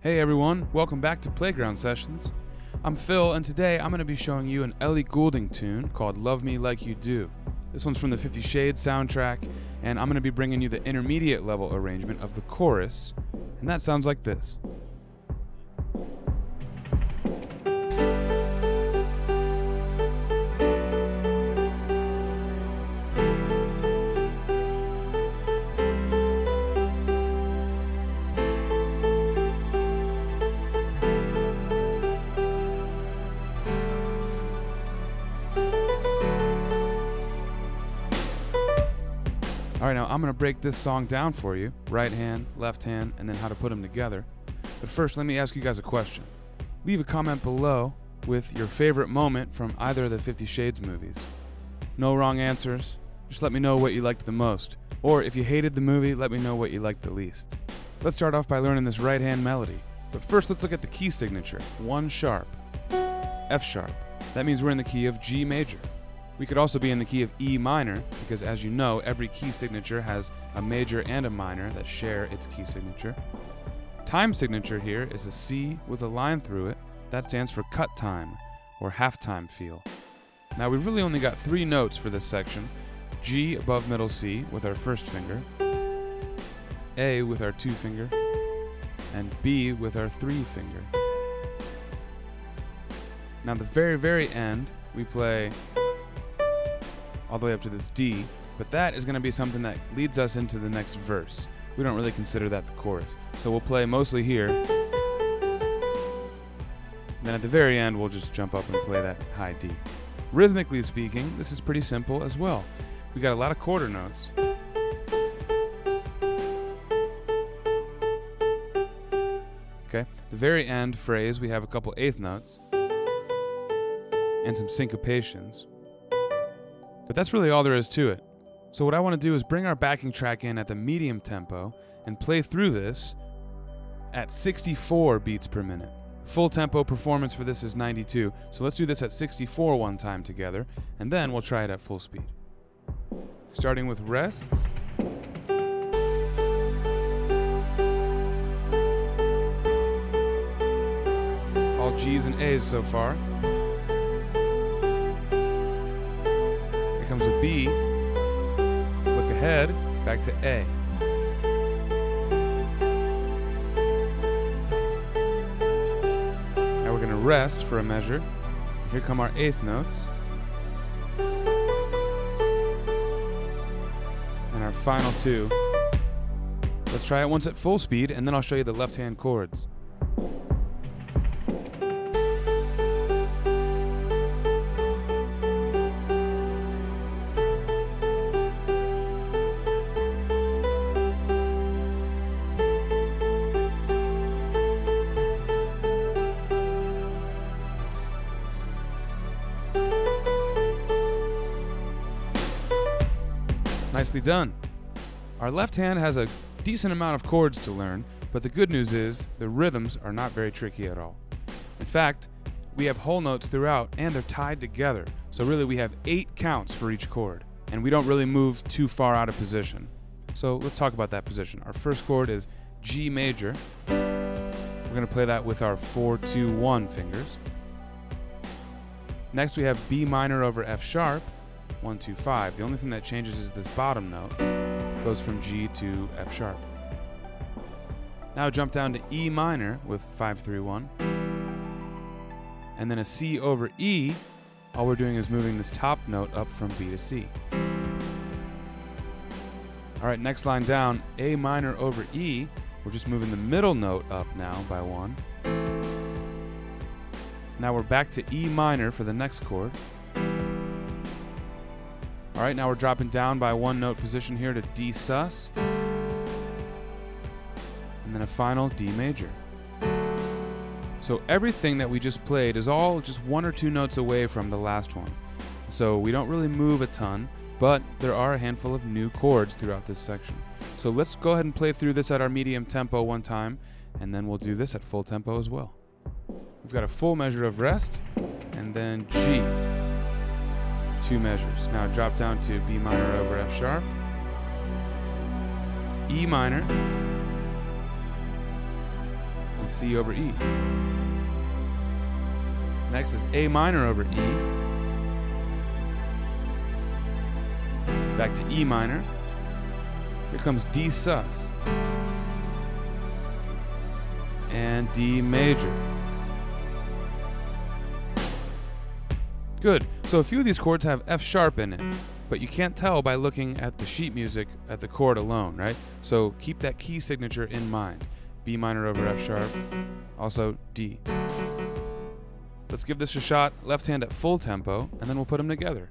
Hey everyone, welcome back to Playground Sessions. I'm Phil, and today I'm going to be showing you an Ellie Goulding tune called Love Me Like You Do. This one's from the 50 Shades soundtrack, and I'm going to be bringing you the intermediate level arrangement of the chorus, and that sounds like this. Alright, now I'm going to break this song down for you, right hand, left hand, and then how to put them together. But first, let me ask you guys a question. Leave a comment below with your favorite moment from either of the 50 Shades movies. No wrong answers, just let me know what you liked the most. Or if you hated the movie, let me know what you liked the least. Let's start off by learning this right hand melody. But first, let's look at the key signature. 1 sharp, F sharp. That means we're in the key of G major. We could also be in the key of E minor, because as you know, every key signature has a major and a minor that share its key signature. Time signature here is a C with a line through it. That stands for cut time, or halftime feel. Now we've really only got 3 notes for this section. G above middle C with our first finger, A with our 2 finger, and B with our 3 finger. Now the very end, we play all the way up to this D, but that is going to be something that leads us into the next verse. We don't really consider that the chorus. So we'll play mostly here. Then at the very end, we'll just jump up and play that high D. Rhythmically speaking, this is pretty simple as well. We got a lot of quarter notes. Okay, the very end phrase, we have a couple eighth notes and some syncopations. But that's really all there is to it. So what I want to do is bring our backing track in at the medium tempo and play through this at 64 beats per minute. Full tempo performance for this is 92, so let's do this at 64 one time together, and then we'll try it at full speed. Starting with rests. All G's and A's so far. Comes a B, look ahead, back to A. Now we're going to rest for a measure. Here come our eighth notes. And our final 2. Let's try it once at full speed, and then I'll show you the left-hand chords. Nicely done. Our left hand has a decent amount of chords to learn, but the good news is the rhythms are not very tricky at all. In fact, we have whole notes throughout and they're tied together, so really we have 8 counts for each chord, and we don't really move too far out of position. So let's talk about that position. Our first chord is G major. We're going to play that with our 4, 2, 1 fingers. Next we have B minor over F sharp. 1, 2, 5. The only thing that changes is this bottom note. It goes from G to F sharp. Now jump down to E minor with 5, 3, 1. And then a C over E. All we're doing is moving this top note up from B to C. Alright, next line down, A minor over E. We're just moving the middle note up now by 1. Now we're back to E minor for the next chord. Alright, now we're dropping down by 1 note position here to D sus. And then a final D major. So everything that we just played is all just 1 or 2 notes away from the last one. So we don't really move a ton, but there are a handful of new chords throughout this section. So let's go ahead and play through this at our medium tempo one time, and then we'll do this at full tempo as well. We've got a full measure of rest, and then G. 2 measures. Now drop down to B minor over F sharp, E minor, and C over E. Next is A minor over E. Back to E minor. Here comes D sus. And D major. Good. So a few of these chords have F sharp in it, but you can't tell by looking at the sheet music at the chord alone, right? So keep that key signature in mind. B minor over F sharp, also D. Let's give this a shot, left hand at full tempo, and then we'll put them together.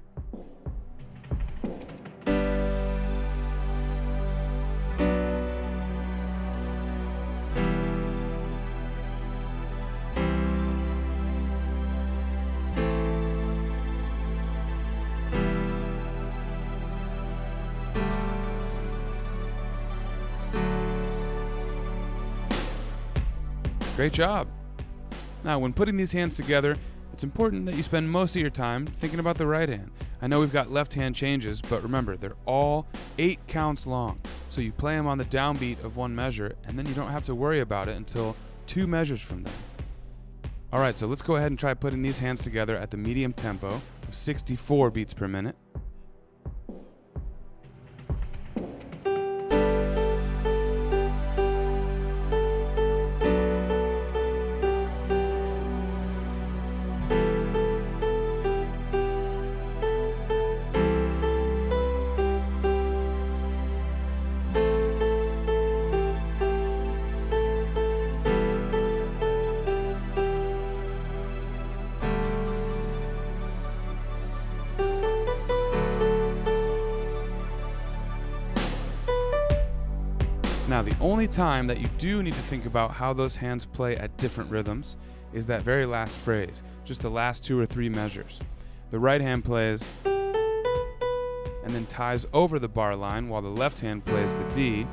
Great job. Now, when putting these hands together, it's important that you spend most of your time thinking about the right hand. I know we've got left hand changes, but remember, they're all 8 counts long. So you play them on the downbeat of one measure, and then you don't have to worry about it until 2 measures from then. All right, so let's go ahead and try putting these hands together at the medium tempo of 64 beats per minute. Now, the only time that you do need to think about how those hands play at different rhythms is that very last phrase, just the last 2 or 3 measures. The right hand plays and then ties over the bar line while the left hand plays the D,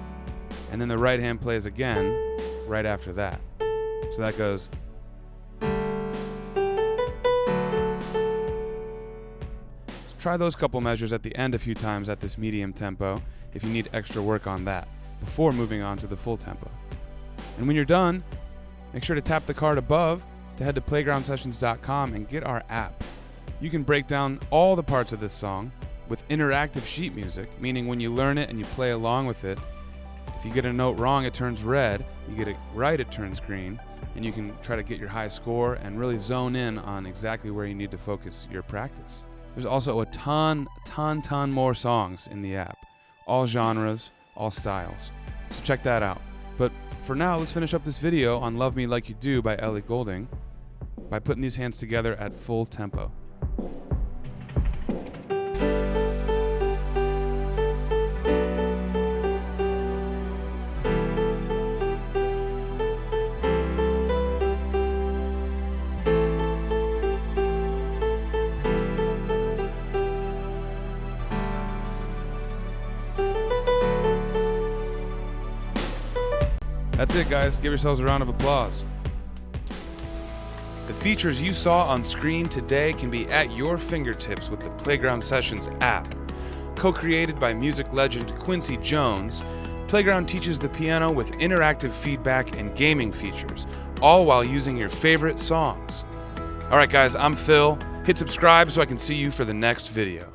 and then the right hand plays again right after that. So that goes. So try those couple measures at the end a few times at this medium tempo if you need extra work on that, before moving on to the full tempo. And when you're done, make sure to tap the card above to head to playgroundsessions.com and get our app. You can break down all the parts of this song with interactive sheet music, meaning when you learn it and you play along with it, if you get a note wrong, it turns red. You get it right, it turns green. And you can try to get your high score and really zone in on exactly where you need to focus your practice. There's also a ton more songs in the app. All genres, all styles. So check that out. But for now, let's finish up this video on Love Me Like You Do by Ellie Goulding by putting these hands together at full tempo. That's it, guys. Give yourselves a round of applause. The features you saw on screen today can be at your fingertips with the Playground Sessions app. Co-created by music legend Quincy Jones, Playground teaches the piano with interactive feedback and gaming features, all while using your favorite songs. All right, guys, I'm Phil. Hit subscribe so I can see you for the next video.